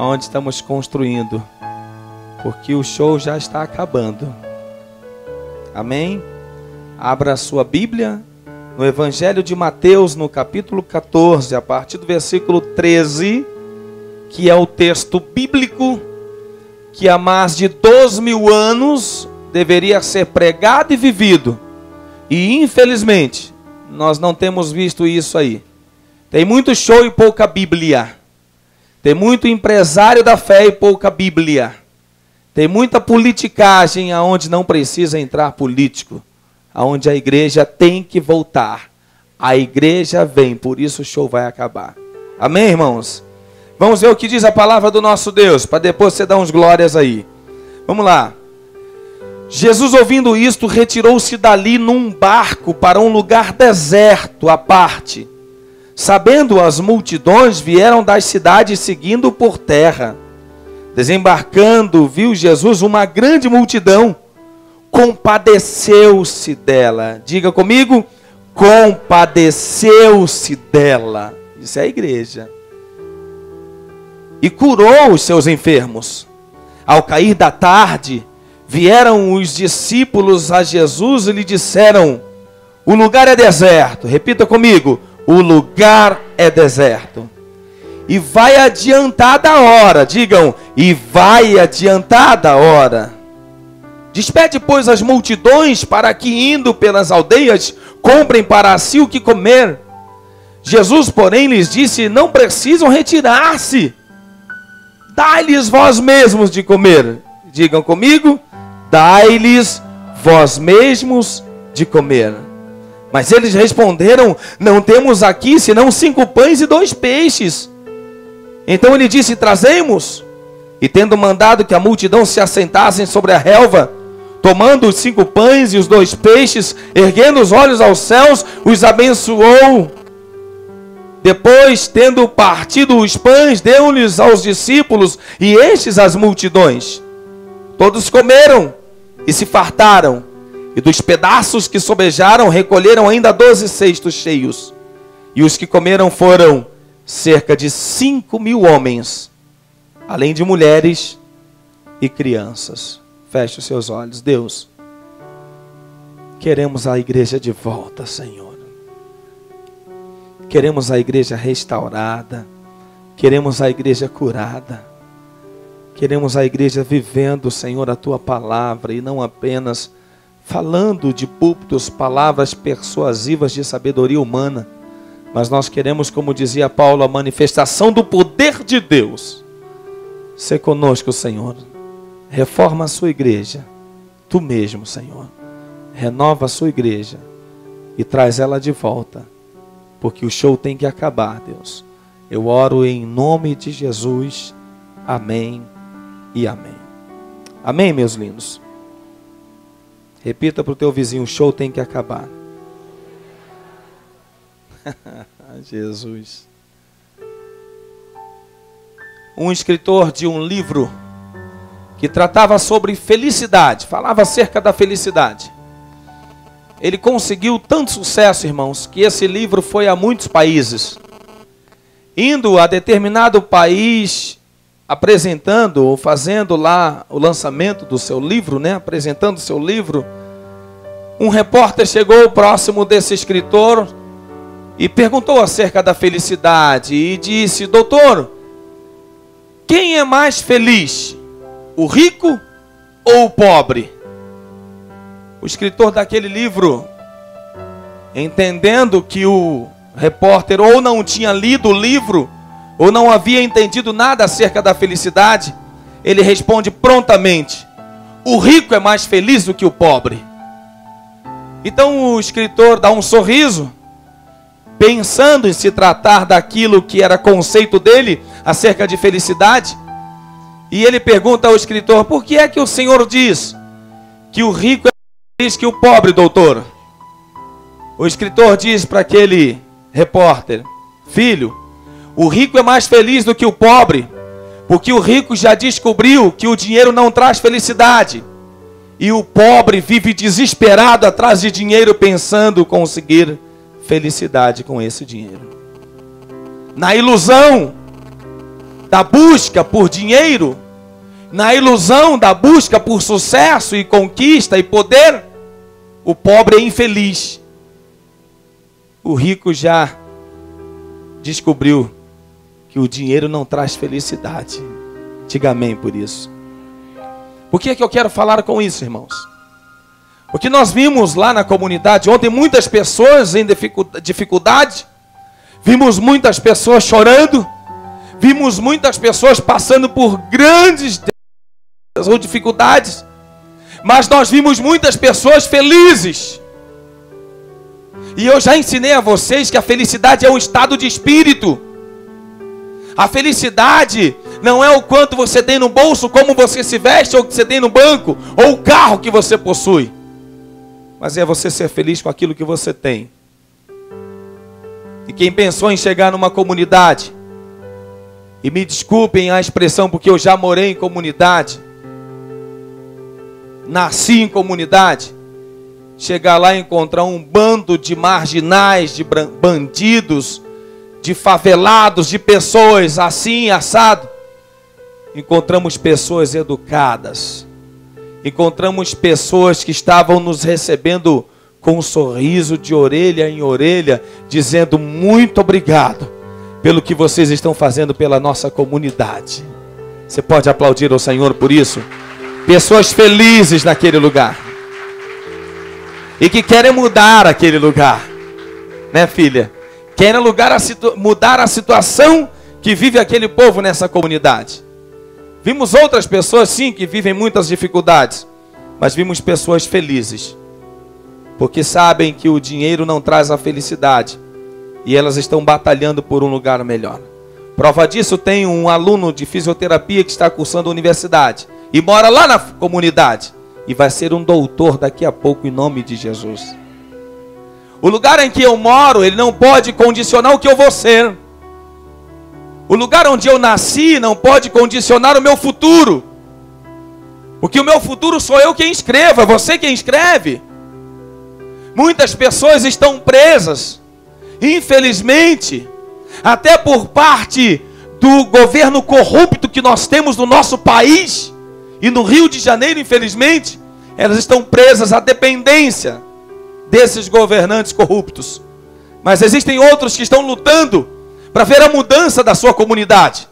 onde estamos construindo, porque o show já está acabando. Amém? Abra a sua Bíblia no Evangelho de Mateus, no capítulo 14, a partir do versículo 13, que é o texto bíblico que há mais de 2.000 anos deveria ser pregado e vivido. E infelizmente, nós não temos visto isso aí. Tem muito show e pouca Bíblia. Tem muito empresário da fé e pouca Bíblia. Tem muita politicagem aonde não precisa entrar político. Aonde a igreja tem que voltar. A igreja vem, por isso o show vai acabar. Amém, irmãos? Vamos ver o que diz a palavra do nosso Deus, para depois você dar uns glórias aí. Vamos lá. Jesus, ouvindo isto, retirou-se dali num barco para um lugar deserto à parte. Sabendo as multidões, vieram das cidades seguindo por terra. Desembarcando, viu Jesus uma grande multidão. Compadeceu-se dela. Diga comigo, compadeceu-se dela. Isso é a igreja. E curou os seus enfermos. Ao cair da tarde, vieram os discípulos a Jesus e lhe disseram: o lugar é deserto. Repita comigo, o lugar é deserto. E vai adiantada a hora. Digam, e vai adiantada a hora. Despede, pois, as multidões para que, indo pelas aldeias, comprem para si o que comer. Jesus, porém, lhes disse: não precisam retirar-se. Dai-lhes vós mesmos de comer. Digam comigo, dai-lhes vós mesmos de comer. Mas eles responderam: não temos aqui senão 5 pães e 2 peixes. Então ele disse: trazemos. E tendo mandado que a multidão se assentassem sobre a relva, tomando os 5 pães e os 2 peixes, erguendo os olhos aos céus, os abençoou. Depois, tendo partido os pães, deu-lhes aos discípulos e estes às multidões. Todos comeram e se fartaram, e dos pedaços que sobejaram, recolheram ainda 12 cestos cheios. E os que comeram foram cerca de 5.000 homens, além de mulheres e crianças. Feche os seus olhos. Deus, queremos a igreja de volta, Senhor. Queremos a igreja restaurada. Queremos a igreja curada. Queremos a igreja vivendo, Senhor, a Tua palavra e não apenas falando de púlpitos, palavras persuasivas de sabedoria humana. Mas nós queremos, como dizia Paulo, a manifestação do poder de Deus. Sê conosco, Senhor. Reforma a sua igreja. Tu mesmo, Senhor. Renova a sua igreja e traz ela de volta. Porque o show tem que acabar, Deus. Eu oro em nome de Jesus. Amém e amém. Amém, meus lindos? Repita para o teu vizinho, o show tem que acabar. Jesus. Um escritor de um livro que tratava sobre felicidade, falava acerca da felicidade. Ele conseguiu tanto sucesso, irmãos, que esse livro foi a muitos países. Indo a determinado país, apresentando ou fazendo lá o lançamento do seu livro, apresentando o seu livro, um repórter chegou próximo desse escritor e perguntou acerca da felicidade e disse: doutor, quem é mais feliz, o rico ou o pobre? O escritor daquele livro, entendendo que o repórter ou não tinha lido o livro, ou não havia entendido nada acerca da felicidade, ele responde prontamente: o rico é mais feliz do que o pobre. Então o escritor dá um sorriso, pensando em se tratar daquilo que era conceito dele acerca de felicidade, e ele pergunta ao escritor: por que é que o senhor diz que o rico é mais feliz que o pobre, doutor? O escritor diz para aquele repórter: filho, o rico é mais feliz do que o pobre, porque o rico já descobriu que o dinheiro não traz felicidade, e o pobre vive desesperado atrás de dinheiro, pensando conseguir felicidade com esse dinheiro. Na ilusão da busca por dinheiro, na ilusão da busca por sucesso e conquista e poder, o pobre é infeliz. O rico já descobriu que o dinheiro não traz felicidade. Diga amém por isso. Por que é que eu quero falar com isso, irmãos? Porque nós vimos lá na comunidade ontem muitas pessoas em dificuldade, vimos muitas pessoas chorando, vimos muitas pessoas passando por grandes ou dificuldades, mas nós vimos muitas pessoas felizes. E eu já ensinei a vocês que a felicidade é um estado de espírito. A felicidade não é o quanto você tem no bolso, como você se veste, ou o que você tem no banco, ou o carro que você possui. Mas é você ser feliz com aquilo que você tem. E quem pensou em chegar numa comunidade, e me desculpem a expressão, porque eu já morei em comunidade, nasci em comunidade, chegar lá e encontrar um bando de marginais, de bandidos, de favelados, de pessoas assim, assado. Encontramos pessoas educadas. Encontramos pessoas que estavam nos recebendo com um sorriso de orelha em orelha, dizendo muito obrigado pelo que vocês estão fazendo pela nossa comunidade. Você pode aplaudir ao Senhor por isso? Pessoas felizes naquele lugar. E que querem mudar aquele lugar. Né, filha? Querem mudar a situação que vive aquele povo nessa comunidade. Vimos outras pessoas, sim, que vivem muitas dificuldades. Mas vimos pessoas felizes. Porque sabem que o dinheiro não traz a felicidade. E elas estão batalhando por um lugar melhor. Prova disso, tem um aluno de fisioterapia que está cursando a universidade. E mora lá na comunidade. E vai ser um doutor daqui a pouco, em nome de Jesus. O lugar em que eu moro, ele não pode condicionar o que eu vou ser. O lugar onde eu nasci não pode condicionar o meu futuro. Porque o meu futuro sou eu quem escrevo, é você quem escreve. Muitas pessoas estão presas, infelizmente, até por parte do governo corrupto que nós temos no nosso país. E no Rio de Janeiro, infelizmente, elas estão presas à dependência desses governantes corruptos. Mas existem outros que estão lutando para ver a mudança da sua comunidade,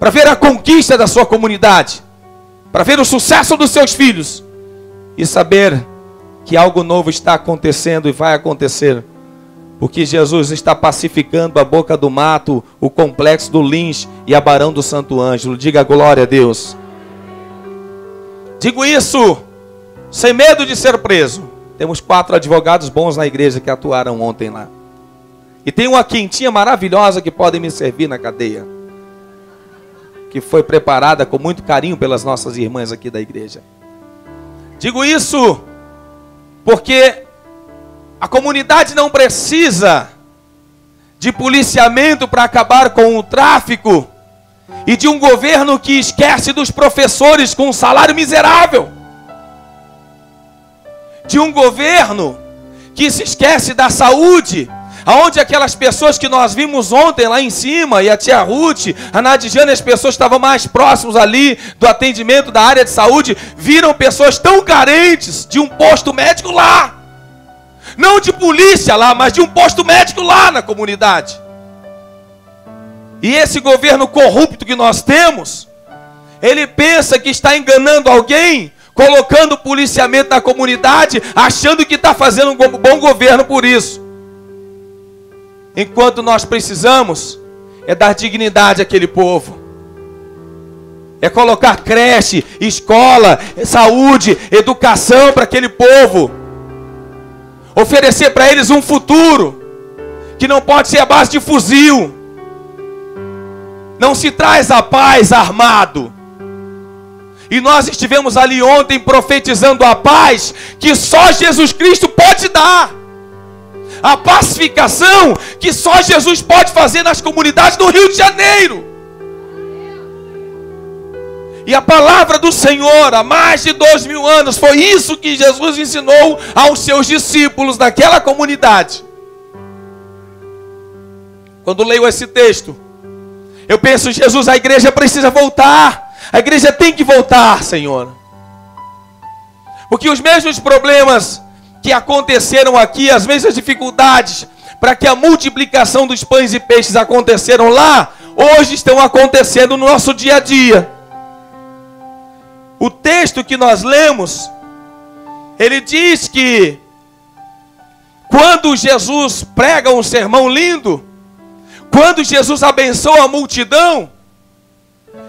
para ver a conquista da sua comunidade, para ver o sucesso dos seus filhos e saber que algo novo está acontecendo e vai acontecer, porque Jesus está pacificando a boca do mato, o complexo do Lins e a Barão do Santo Ângelo. Diga glória a Deus. Digo isso sem medo de ser preso. Temos 4 advogados bons na igreja que atuaram ontem lá. E tem uma quentinha maravilhosa que podem me servir na cadeia, que foi preparada com muito carinho pelas nossas irmãs aqui da igreja. Digo isso porque a comunidade não precisa de policiamento para acabar com o tráfico e de um governo que esquece dos professores com um salário miserável. De um governo que se esquece da saúde, aonde aquelas pessoas que nós vimos ontem lá em cima, e a tia Ruth, a Nadiane, as pessoas estavam mais próximos ali do atendimento da área de saúde, viram pessoas tão carentes de um posto médico lá. Não de polícia lá, mas de um posto médico lá na comunidade. E esse governo corrupto que nós temos, ele pensa que está enganando alguém, colocando policiamento na comunidade, achando que está fazendo um bom governo por isso. Enquanto nós precisamos é dar dignidade àquele povo. É colocar creche, escola, saúde, educação para aquele povo. Oferecer para eles um futuro que não pode ser a base de fuzil. Não se traz a paz armado. E nós estivemos ali ontem profetizando a paz que só Jesus Cristo pode dar. A pacificação que só Jesus pode fazer nas comunidades do Rio de Janeiro. E a palavra do Senhor, há mais de 2000 anos, foi isso que Jesus ensinou aos seus discípulos naquela comunidade. Quando leio esse texto, Eu penso, Jesus, a igreja precisa voltar. A igreja tem que voltar, Senhor. Porque os mesmos problemas que aconteceram aqui, as mesmas dificuldades para que a multiplicação dos pães e peixes aconteceram lá, hoje estão acontecendo no nosso dia a dia. O texto que nós lemos, ele diz que quando Jesus prega um sermão lindo, quando Jesus abençoa a multidão,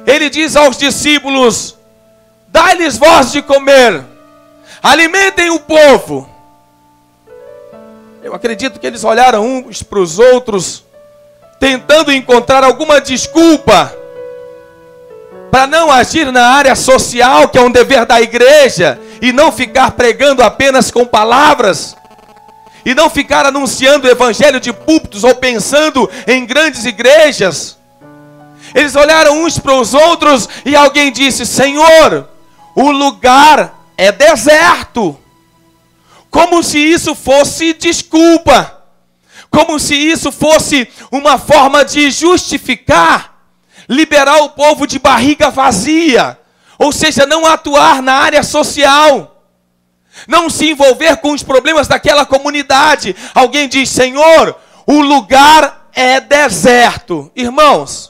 ele diz aos discípulos: dai-lhes vós de comer, alimentem o povo. Eu acredito que eles olharam uns para os outros, tentando encontrar alguma desculpa para não agir na área social, que é um dever da igreja, e não ficar pregando apenas com palavras, e não ficar anunciando o evangelho de púlpitos ou pensando em grandes igrejas. Eles olharam uns para os outros e alguém disse: Senhor, o lugar é deserto. Como se isso fosse desculpa, como se isso fosse uma forma de justificar, liberar o povo de barriga vazia, ou seja, não atuar na área social, não se envolver com os problemas daquela comunidade. Alguém diz: Senhor, o lugar é deserto. Irmãos,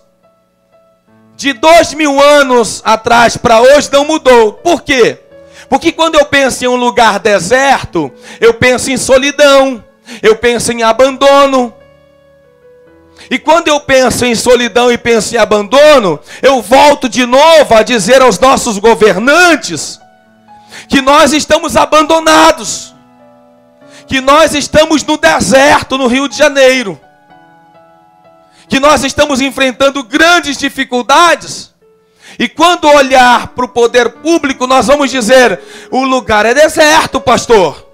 de 2000 anos atrás para hoje não mudou. Por quê? Porque quando eu penso em um lugar deserto, eu penso em solidão, eu penso em abandono. E quando eu penso em solidão e penso em abandono, eu volto de novo a dizer aos nossos governantes que nós estamos abandonados, que nós estamos no deserto no Rio de Janeiro, que nós estamos enfrentando grandes dificuldades. E quando olhar para o poder público, nós vamos dizer: o lugar é deserto, pastor.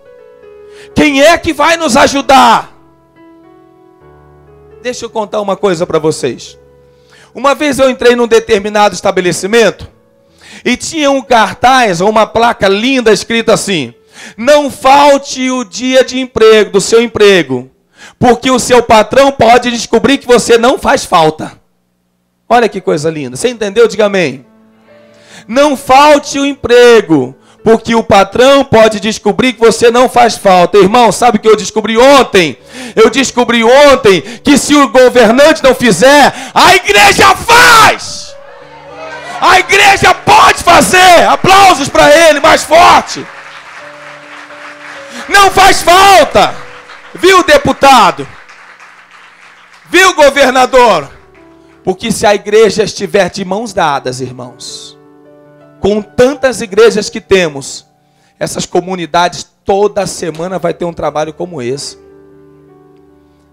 Quem é que vai nos ajudar? Deixa eu contar uma coisa para vocês. Uma vez eu entrei num determinado estabelecimento e tinha um cartaz ou uma placa linda escrita assim: não falte o dia de emprego, do seu emprego, porque o seu patrão pode descobrir que você não faz falta. Olha que coisa linda. Você entendeu? Diga amém. Não falte o emprego, porque o patrão pode descobrir que você não faz falta. Irmão, sabe o que eu descobri ontem? Eu descobri ontem que se o governante não fizer, a igreja faz! A igreja pode fazer! Aplausos para ele, mais forte! Não faz falta! Viu, deputado? Viu, governador? Porque se a igreja estiver de mãos dadas, irmãos, com tantas igrejas que temos, essas comunidades toda semana vai ter um trabalho como esse.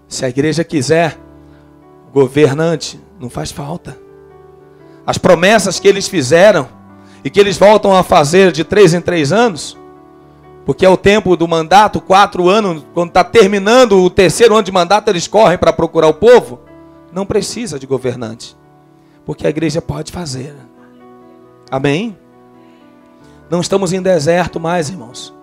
Se a igreja quiser, o governante não faz falta. As promessas que eles fizeram e que eles voltam a fazer de 3 em 3 anos, porque é o tempo do mandato, 4 anos, quando está terminando o 3º ano de mandato, eles correm para procurar o povo. Não precisa de governante, porque a igreja pode fazer. Amém? Não estamos em deserto mais, irmãos.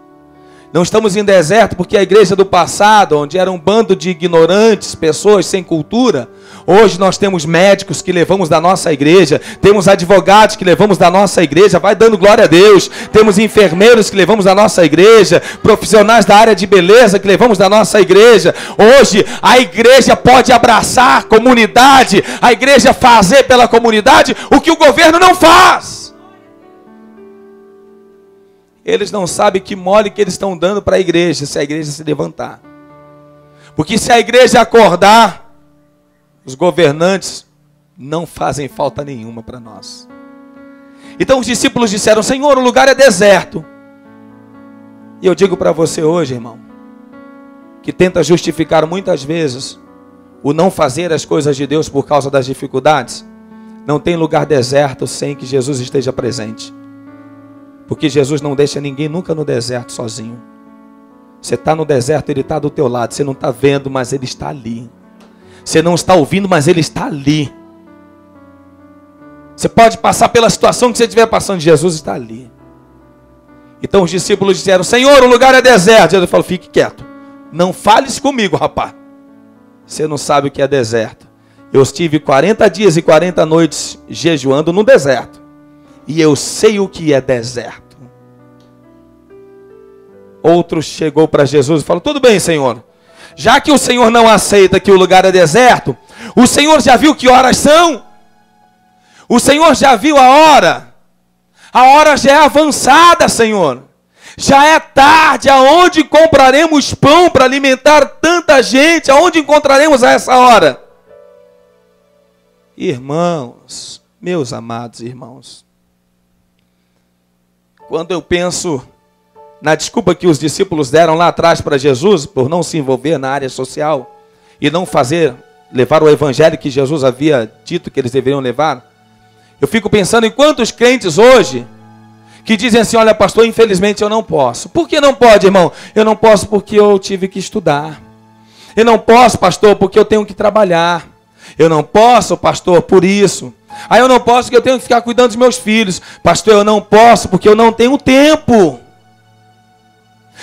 Não estamos em deserto porque a igreja do passado, onde era um bando de ignorantes, pessoas sem cultura, hoje nós temos médicos que levamos da nossa igreja, temos advogados que levamos da nossa igreja, vai dando glória a Deus, temos enfermeiros que levamos da nossa igreja, profissionais da área de beleza que levamos da nossa igreja. Hoje a igreja pode abraçar a comunidade, a igreja fazer pela comunidade o que o governo não faz. Eles não sabem que mole que eles estão dando para a igreja, se a igreja se levantar. Porque se a igreja acordar, os governantes não fazem falta nenhuma para nós. Então os discípulos disseram: Senhor, o lugar é deserto. E eu digo para você hoje, irmão, que tenta justificar muitas vezes o não fazer as coisas de Deus por causa das dificuldades, não tem lugar deserto sem que Jesus esteja presente. Porque Jesus não deixa ninguém nunca no deserto sozinho. Você está no deserto, Ele está do teu lado. Você não está vendo, mas Ele está ali. Você não está ouvindo, mas Ele está ali. Você pode passar pela situação que você estiver passando, Jesus está ali. Então os discípulos disseram: Senhor, o lugar é deserto. Jesus falou: fique quieto. Não fales comigo, rapaz. Você não sabe o que é deserto. Eu estive 40 dias e 40 noites jejuando no deserto. E eu sei o que é deserto. Outro chegou para Jesus e falou: tudo bem, Senhor. Já que o Senhor não aceita que o lugar é deserto, o Senhor já viu que horas são? O Senhor já viu a hora? A hora já é avançada, Senhor. Já é tarde. Aonde compraremos pão para alimentar tanta gente? Aonde encontraremos a essa hora? Irmãos, meus amados irmãos, quando eu penso na desculpa que os discípulos deram lá atrás para Jesus, por não se envolver na área social e não levar o evangelho que Jesus havia dito que eles deveriam levar, eu fico pensando em quantos crentes hoje que dizem assim: olha, pastor, infelizmente eu não posso. Por que não pode, irmão? Eu não posso porque eu tive que estudar. Eu não posso, pastor, porque eu tenho que trabalhar. Eu não posso, pastor, por isso. Aí eu não posso porque eu tenho que ficar cuidando dos meus filhos. Pastor, eu não posso porque eu não tenho tempo.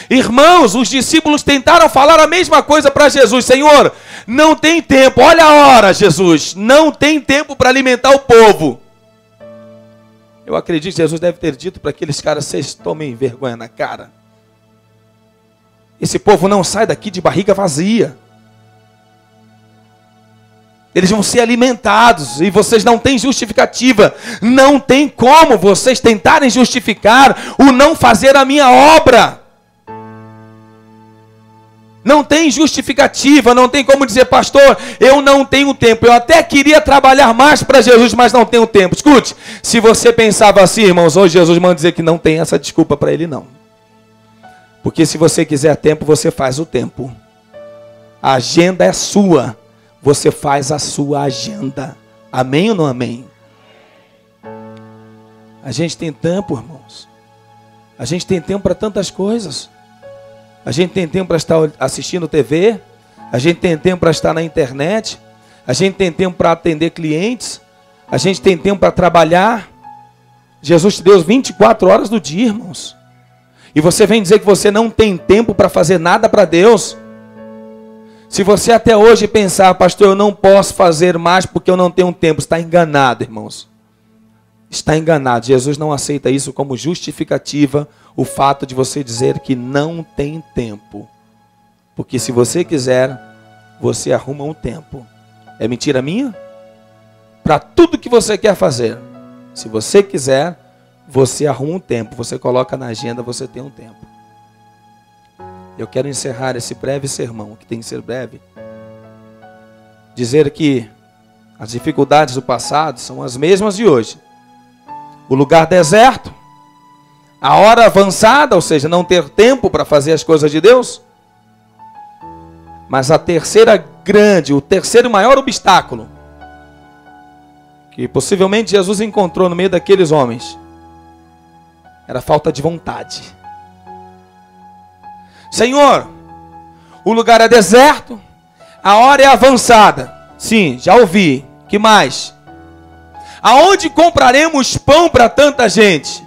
Irmãos, os discípulos tentaram falar a mesma coisa para Jesus: Senhor, não tem tempo. Olha a hora, Jesus. Não tem tempo para alimentar o povo. Eu acredito que Jesus deve ter dito para aqueles caras: vocês tomem vergonha na cara. Esse povo não sai daqui de barriga vazia. Eles vão ser alimentados e vocês não têm justificativa. Não tem como vocês tentarem justificar o não fazer a minha obra. Não tem justificativa, não tem como dizer: pastor, eu não tenho tempo. Eu até queria trabalhar mais para Jesus, mas não tenho tempo. Escute, se você pensava assim, irmãos, hoje Jesus manda dizer que não tem essa desculpa para ele, não. Porque se você quiser tempo, você faz o tempo. A agenda é sua. Você faz a sua agenda. Amém ou não amém? A gente tem tempo, irmãos. A gente tem tempo para tantas coisas. A gente tem tempo para estar assistindo TV. A gente tem tempo para estar na internet. A gente tem tempo para atender clientes. A gente tem tempo para trabalhar. Jesus te deu 24 horas do dia, irmãos. E você vem dizer que você não tem tempo para fazer nada para Deus? Se você até hoje pensar: pastor, eu não posso fazer mais porque eu não tenho tempo, está enganado, irmãos. Está enganado. Jesus não aceita isso como justificativa, o fato de você dizer que não tem tempo. Porque se você quiser, você arruma um tempo. É mentira minha? Para tudo que você quer fazer, se você quiser, você arruma um tempo. Você coloca na agenda, você tem um tempo. Eu quero encerrar esse breve sermão, que tem que ser breve, dizer que as dificuldades do passado são as mesmas de hoje. O lugar deserto, a hora avançada, ou seja, não ter tempo para fazer as coisas de Deus. Mas o terceiro maior obstáculo que possivelmente Jesus encontrou no meio daqueles homens era a falta de vontade. Senhor, o lugar é deserto, a hora é avançada. Sim, já ouvi. Que mais? Aonde compraremos pão para tanta gente?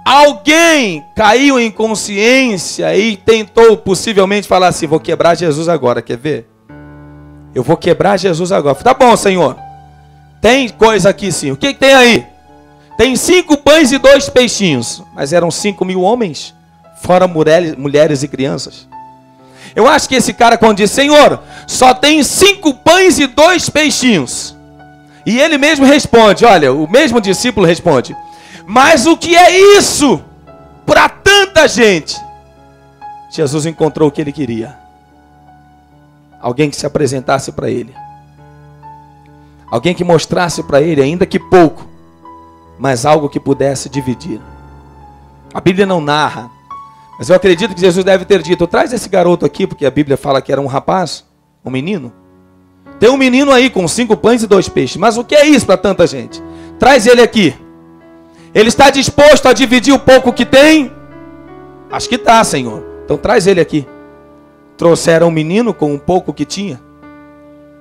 Alguém caiu em consciência e tentou possivelmente falar assim: vou quebrar Jesus agora, quer ver? Eu vou quebrar Jesus agora. Tá bom, Senhor. Tem coisa aqui sim. O que tem aí? Tem 5 pães e 2 peixinhos. Mas eram 5.000 homens, fora mulheres e crianças. Eu acho que esse cara, quando diz: Senhor, só tem 5 pães e 2 peixinhos. E ele mesmo responde, olha, o mesmo discípulo responde: mas o que é isso para tanta gente? Jesus encontrou o que ele queria. Alguém que se apresentasse para ele. Alguém que mostrasse para ele, ainda que pouco, mas algo que pudesse dividir. A Bíblia não narra, mas eu acredito que Jesus deve ter dito: traz esse garoto aqui, porque a Bíblia fala que era um rapaz, um menino. Tem um menino aí com 5 pães e 2 peixes. Mas o que é isso para tanta gente? Traz ele aqui. Ele está disposto a dividir o pouco que tem? Acho que está, Senhor. Então traz ele aqui. Trouxeram um menino com um pouco que tinha.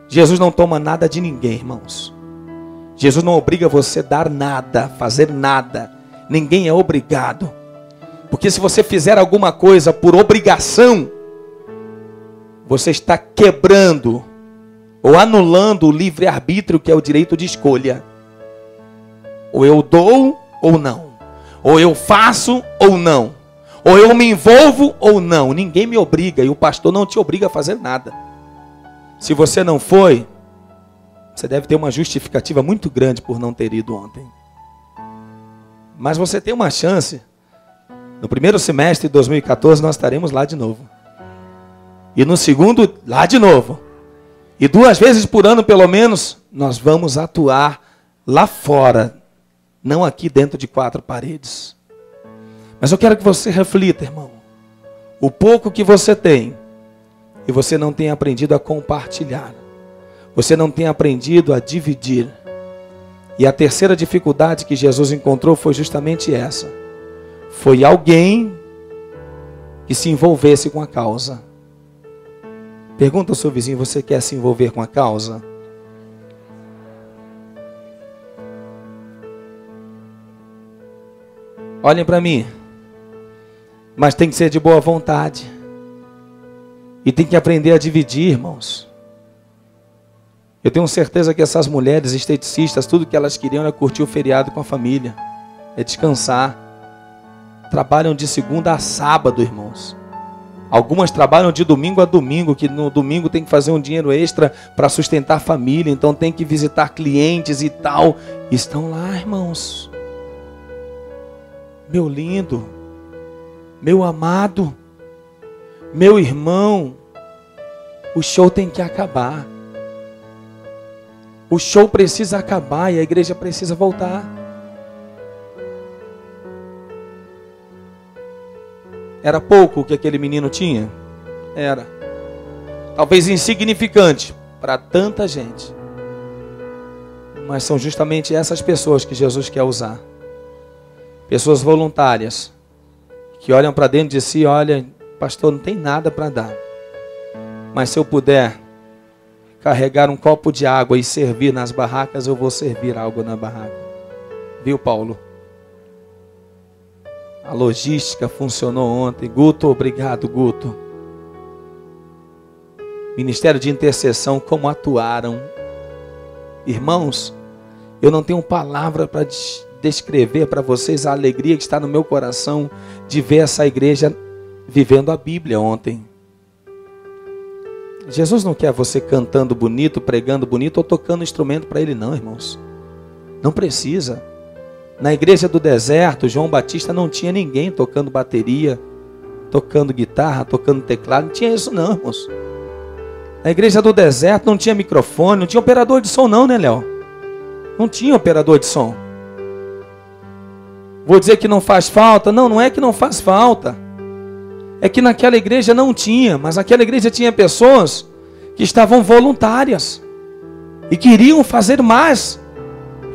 Jesus não toma nada de ninguém, irmãos. Jesus não obriga você a dar nada, fazer nada. Ninguém é obrigado. Porque se você fizer alguma coisa por obrigação, você está quebrando ou anulando o livre-arbítrio, que é o direito de escolha. Ou eu dou ou não. Ou eu faço ou não. Ou eu me envolvo ou não. Ninguém me obriga, e o pastor não te obriga a fazer nada. Se você não foi, você deve ter uma justificativa muito grande por não ter ido ontem. Mas você tem uma chance. No primeiro semestre de 2014 nós estaremos lá de novo. E no segundo, lá de novo. E 2 vezes por ano, pelo menos, nós vamos atuar lá fora. Não aqui dentro de 4 paredes. Mas eu quero que você reflita, irmão. O pouco que você tem, e você não tem aprendido a compartilhar. Você não tem aprendido a dividir. E a terceira dificuldade que Jesus encontrou foi justamente essa. Foi alguém que se envolvesse com a causa. Pergunta ao seu vizinho, você quer se envolver com a causa? Olhem para mim. Mas tem que ser de boa vontade. E tem que aprender a dividir, irmãos. Eu tenho certeza que essas mulheres esteticistas, tudo que elas queriam era curtir o feriado com a família. É descansar. Trabalham de segunda a sábado, irmãos. Algumas trabalham de domingo a domingo, que no domingo tem que fazer um dinheiro extra para sustentar a família, então tem que visitar clientes e tal. Estão lá, irmãos. Meu lindo, meu amado, meu irmão, o show tem que acabar. O show precisa acabar e a igreja precisa voltar. Era pouco o que aquele menino tinha? Era. Talvez insignificante para tanta gente. Mas são justamente essas pessoas que Jesus quer usar. Pessoas voluntárias. Que olham para dentro de si e olham, pastor, não tem nada para dar. Mas se eu puder carregar um copo de água e servir nas barracas, eu vou servir algo na barraca. Viu, Paulo? A logística funcionou ontem. Guto, obrigado, Guto. Ministério de intercessão, como atuaram. Irmãos, eu não tenho palavra para descrever para vocês a alegria que está no meu coração de ver essa igreja vivendo a Bíblia ontem. Jesus não quer você cantando bonito, pregando bonito ou tocando instrumento para Ele não, irmãos. Não precisa. Na igreja do deserto, João Batista não tinha ninguém tocando bateria, tocando guitarra, tocando teclado. Não tinha isso não, irmãos. Na igreja do deserto não tinha microfone, não tinha operador de som não, né, Léo? Não tinha operador de som. Vou dizer que não faz falta? Não, não é que não faz falta. É que naquela igreja não tinha, mas naquela igreja tinha pessoas que estavam voluntárias e queriam fazer mais.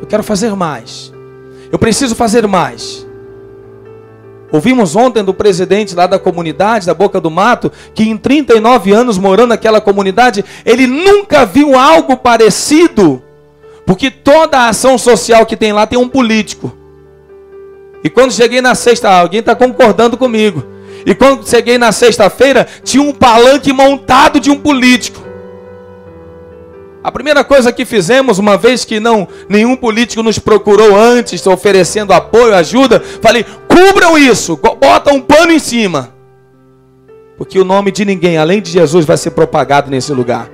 Eu quero fazer mais. Eu preciso fazer mais. Ouvimos ontem do presidente lá da comunidade, da Boca do Mato, que em 39 anos morando naquela comunidade, ele nunca viu algo parecido, porque toda a ação social que tem lá tem um político. E quando cheguei na sexta, alguém está concordando comigo. E quando cheguei na sexta-feira, tinha um palanque montado de um político. A primeira coisa que fizemos, uma vez que nenhum político nos procurou antes, oferecendo apoio, ajuda, falei, cubram isso, bota um pano em cima. Porque o nome de ninguém, além de Jesus, vai ser propagado nesse lugar.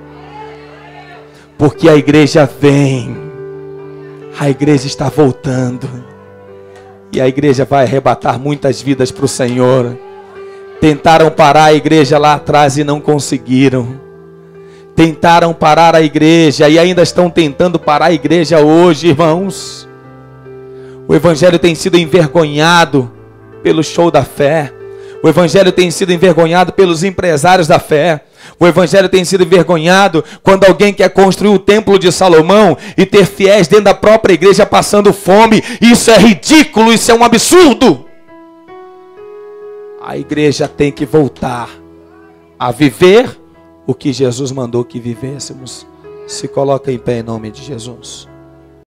Porque a igreja vem. A igreja está voltando. E a igreja vai arrebatar muitas vidas para o Senhor. Tentaram parar a igreja lá atrás e não conseguiram. Tentaram parar a igreja e ainda estão tentando parar a igreja hoje, irmãos. O evangelho tem sido envergonhado pelo show da fé. O evangelho tem sido envergonhado pelos empresários da fé. O evangelho tem sido envergonhado quando alguém quer construir o templo de Salomão e ter fiéis dentro da própria igreja passando fome. Isso é ridículo, isso é um absurdo. A igreja tem que voltar a viver o que Jesus mandou que vivêssemos. Se coloca em pé em nome de Jesus.